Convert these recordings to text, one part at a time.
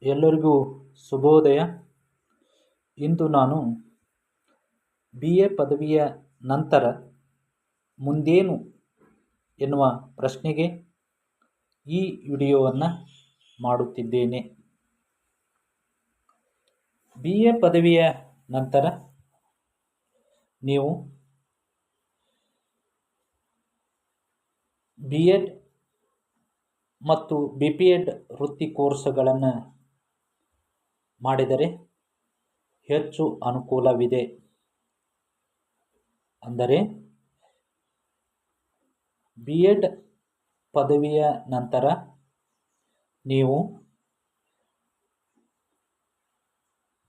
ಎಲ್ಲರಿಗೂ ಶುಭೋದಯ. ಇಂದು ನಾನು BA ಪದವಿಯ ನಂತರ ಮುಂದೇನು ಎನ್ನುವ ಪ್ರಶ್ನೆಗೆ ಈ ವಿಡಿಯೋವನ್ನು ಮಾಡುತ್ತಿದ್ದೇನೆ. BA ಪದವಿಯ ನಂತರ ನೀವು BEd ಮತ್ತು BPEd ವೃತ್ತಿ ಕೋರ್ಸ್ಗಳನ್ನು ಮಾಡಿದರೆ ಹೆಚ್ಚು ಅನುಕೂಲವಿದೆ. ಅಂದರೆ BEd ಪದವಿಯ ನಂತರ ನೀವು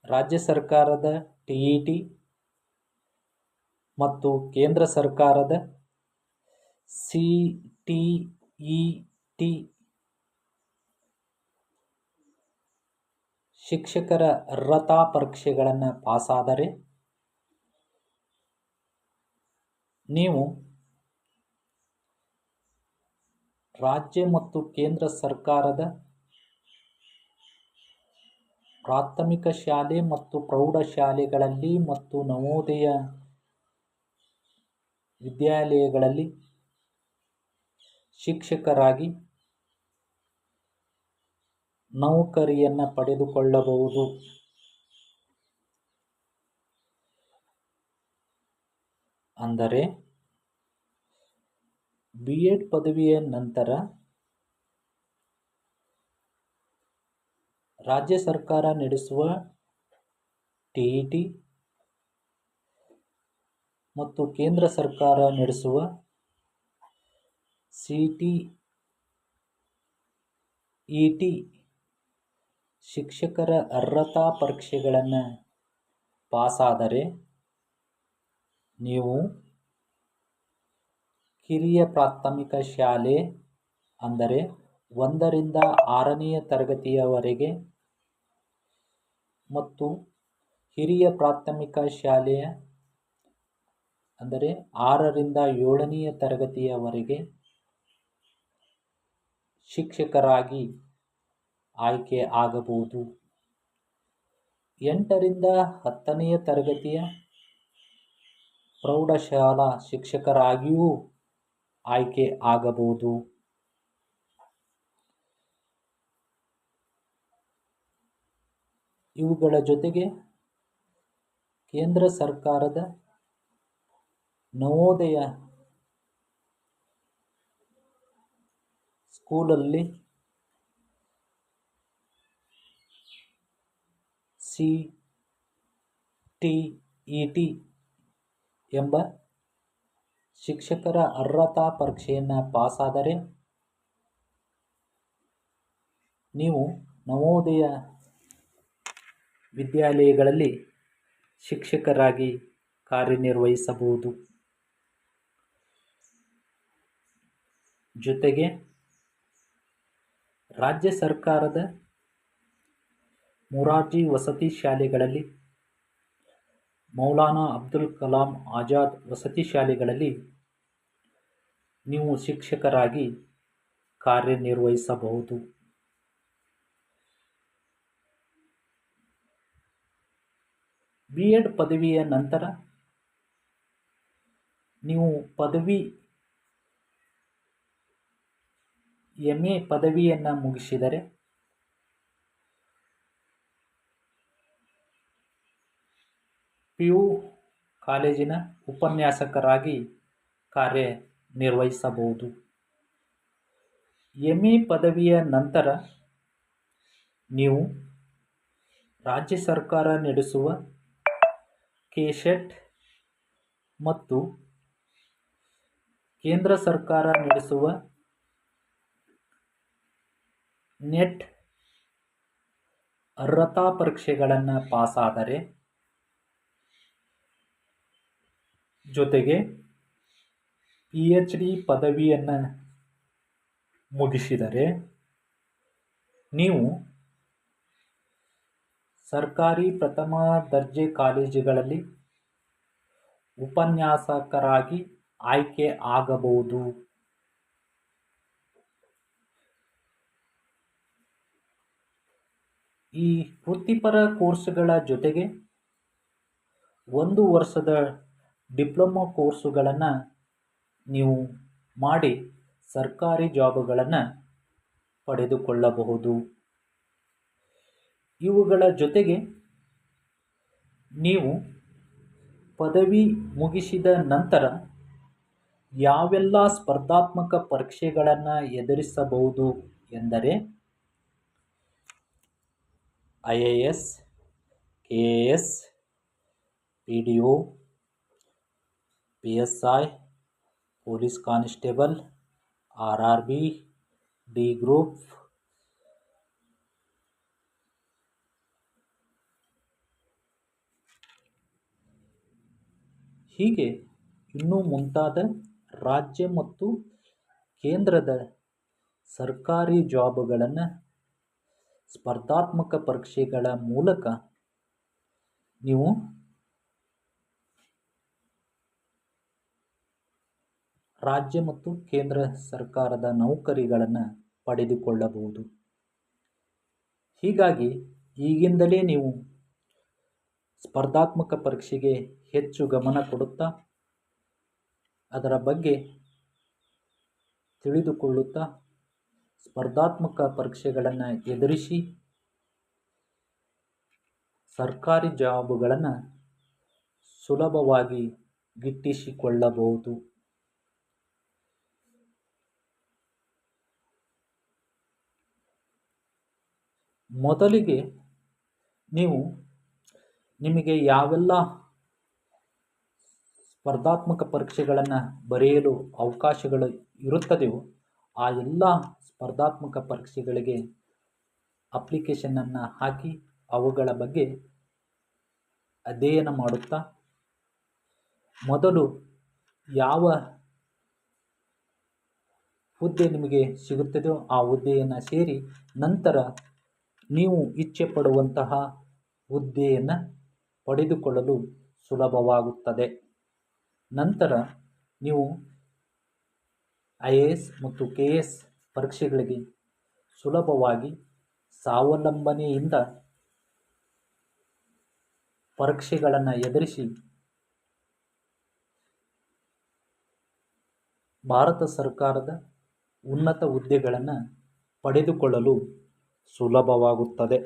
ರಾಜ್ಯ ಸರ್ಕಾರದ TET ಮತ್ತು ಕೇಂದ್ರ ಸರ್ಕಾರದ CTET ಶಿಕ್ಷಕರ ಅರ್ಹತಾ ಪರೀಕ್ಷೆಗಳನ್ನು ಪಾಸಾದರೆ ನೀವು ರಾಜ್ಯ ಮತ್ತು ಕೇಂದ್ರ ಸರ್ಕಾರದ ಪ್ರಾಥಮಿಕ ಶಾಲೆ ಮತ್ತು ಪ್ರೌಢಶಾಲೆಗಳಲ್ಲಿ ಮತ್ತು ನವೋದಯ ವಿದ್ಯಾಲಯಗಳಲ್ಲಿ ಶಿಕ್ಷಕರಾಗಿ ನೌಕರಿಯನ್ನು ಪಡೆದುಕೊಳ್ಳಬಹುದು. ಅಂದರೆ BEd ಪದವಿಯ ನಂತರ ರಾಜ್ಯ ಸರ್ಕಾರ ನಡೆಸುವ TET ಮತ್ತು ಕೇಂದ್ರ ಸರ್ಕಾರ ನಡೆಸುವ CTET ಶಿಕ್ಷಕರ ಅರ್ಹತಾ ಪರೀಕ್ಷೆಗಳನ್ನು ಪಾಸಾದರೆ ನೀವು ಕಿರಿಯ ಪ್ರಾಥಮಿಕ ಶಾಲೆ ಅಂದರೆ 1ರಿಂದ 6ನೇ ತರಗತಿಯವರೆಗೆ ಮತ್ತು ಹಿರಿಯ ಪ್ರಾಥಮಿಕ ಶಾಲೆಯ ಅಂದರೆ 6ರಿಂದ 7ನೇ ತರಗತಿಯವರೆಗೆ ಶಿಕ್ಷಕರಾಗಿ ಆಯ್ಕೆ ಆಗಬಹುದು. 8ರಿಂದ 10ನೇ ತರಗತಿಯ ಪ್ರೌಢಶಾಲಾ ಶಿಕ್ಷಕರಾಗಿಯೂ ಆಯ್ಕೆ ಆಗಬಹುದು. ಇವುಗಳ ಜೊತೆಗೆ ಕೇಂದ್ರ ಸರ್ಕಾರದ ನವೋದಯ ಸ್ಕೂಲಲ್ಲಿ CTET ಎಂಬ ಶಿಕ್ಷಕರ ಅರ್ಹತಾ ಪರೀಕ್ಷೆಯನ್ನು ಪಾಸಾದರೆ ನೀವು ನವೋದಯ ವಿದ್ಯಾಲಯಗಳಲ್ಲಿ ಶಿಕ್ಷಕರಾಗಿ ಕಾರ್ಯನಿರ್ವಹಿಸಬಹುದು. ಜೊತೆಗೆ ರಾಜ್ಯ ಸರ್ಕಾರದ ಮೊರಾರ್ಜಿ ವಸತಿ ಶಾಲೆಗಳಲ್ಲಿ, ಮೌಲಾನಾ ಅಬ್ದುಲ್ ಕಲಾಂ ಆಜಾದ್ ವಸತಿ ಶಾಲೆಗಳಲ್ಲಿ ನೀವು ಶಿಕ್ಷಕರಾಗಿ ಕಾರ್ಯನಿರ್ವಹಿಸಬಹುದು. BEd ಪದವಿಯ ನಂತರ ನೀವು ಪದವಿ MA ಪದವಿಯನ್ನು ಮುಗಿಸಿದರೆ PU ಕಾಲೇಜಿನ ಉಪನ್ಯಾಸಕರಾಗಿ ಕಾರ್ಯನಿರ್ವಹಿಸಬಹುದು. MA ಪದವಿಯ ನಂತರ ನೀವು ರಾಜ್ಯ ಸರ್ಕಾರ ನಡೆಸುವ KSET ಮತ್ತು ಕೇಂದ್ರ ಸರ್ಕಾರ ನಡೆಸುವ NET ಅರ್ಹತಾ ಪರೀಕ್ಷೆಗಳನ್ನು ಪಾಸಾದರೆ ಜೊತೆಗೆ PhD ಪದವಿಯನ್ನು ಮುಗಿಸಿದರೆ ನೀವು ಸರ್ಕಾರಿ ಪ್ರಥಮ ದರ್ಜೆ ಕಾಲೇಜುಗಳಲ್ಲಿ ಉಪನ್ಯಾಸಕರಾಗಿ ಆಯ್ಕೆ ಆಗಬಹುದು. ಈ ವೃತ್ತಿಪರ ಕೋರ್ಸ್ಗಳ ಜೊತೆಗೆ 1 ವರ್ಷದ ಡಿಪ್ಲೊಮಾ ಕೋರ್ಸುಗಳನ್ನು ನೀವು ಮಾಡಿ ಸರ್ಕಾರಿ ಜಾಬುಗಳನ್ನು ಪಡೆದುಕೊಳ್ಳಬಹುದು. ಇವುಗಳ ಜೊತೆಗೆ ನೀವು ಪದವಿ ಮುಗಿಸಿದ ನಂತರ ಯಾವೆಲ್ಲ ಸ್ಪರ್ಧಾತ್ಮಕ ಪರೀಕ್ಷೆಗಳನ್ನು ಎದುರಿಸಬಹುದು ಎಂದರೆ IAS, KAS, PDO, PSI, police constable, RRB, D group, ಹೀಗೆ ಇನ್ನೂ ಮುಂತಾದ ರಾಜ್ಯ ಮತ್ತು ಕೇಂದ್ರದ ಸರ್ಕಾರಿ ಜಾಬುಗಳನ್ನು ಸ್ಪರ್ಧಾತ್ಮಕ ಪರೀಕ್ಷೆಗಳ ಮೂಲಕ ನೀವು ರಾಜ್ಯ ಮತ್ತು ಕೇಂದ್ರ ಸರ್ಕಾರದ ನೌಕರಿಗಳನ್ನು ಪಡೆದುಕೊಳ್ಳಬಹುದು. ಹೀಗಾಗಿ ಈಗಿಂದಲೇ ನೀವು ಸ್ಪರ್ಧಾತ್ಮಕ ಪರೀಕ್ಷೆಗೆ ಹೆಚ್ಚು ಗಮನ ಕೊಡುತ್ತಾ ಅದರ ಬಗ್ಗೆ ತಿಳಿದುಕೊಳ್ಳುತ್ತಾ ಸ್ಪರ್ಧಾತ್ಮಕ ಪರೀಕ್ಷೆಗಳನ್ನು ಎದುರಿಸಿ ಸರ್ಕಾರಿ ಜಾಬುಗಳನ್ನು ಸುಲಭವಾಗಿ ಗಿಟ್ಟಿಸಿಕೊಳ್ಳಬಹುದು. ಮೊದಲಿಗೆ ನಿಮಗೆ ಯಾವೆಲ್ಲ ಸ್ಪರ್ಧಾತ್ಮಕ ಪರೀಕ್ಷೆಗಳನ್ನು ಬರೆಯಲು ಅವಕಾಶಗಳು ಇರುತ್ತದೆಯೋ ಆ ಎಲ್ಲ ಸ್ಪರ್ಧಾತ್ಮಕ ಪರೀಕ್ಷೆಗಳಿಗೆ ಅಪ್ಲಿಕೇಶನನ್ನು ಹಾಕಿ ಅವುಗಳ ಬಗ್ಗೆ ಅಧ್ಯಯನ ಮಾಡುತ್ತಾ ಮೊದಲು ಯಾವ ಹುದ್ದೆ ನಿಮಗೆ ಸಿಗುತ್ತದೆಯೋ ಆ ಹುದ್ದೆಯನ್ನು ಸೇರಿ ನಂತರ ನೀವು ಇಚ್ಛೆ ಪಡುವಂತಹ ಹುದ್ದೆಯನ್ನು ಪಡೆದುಕೊಳ್ಳಲು ಸುಲಭವಾಗುತ್ತದೆ. ನಂತರ ನೀವು IAS ಮತ್ತು KS ಪರೀಕ್ಷೆಗಳಿಗೆ ಸುಲಭವಾಗಿ ಸ್ವಾವಲಂಬನೆಯಿಂದ ಪರೀಕ್ಷೆಗಳನ್ನು ಎದುರಿಸಿ ಭಾರತ ಸರ್ಕಾರದ ಉನ್ನತ ಹುದ್ದೆಗಳನ್ನು ಪಡೆದುಕೊಳ್ಳಲು ಸುಲಭವಾಗುತ್ತದೆ.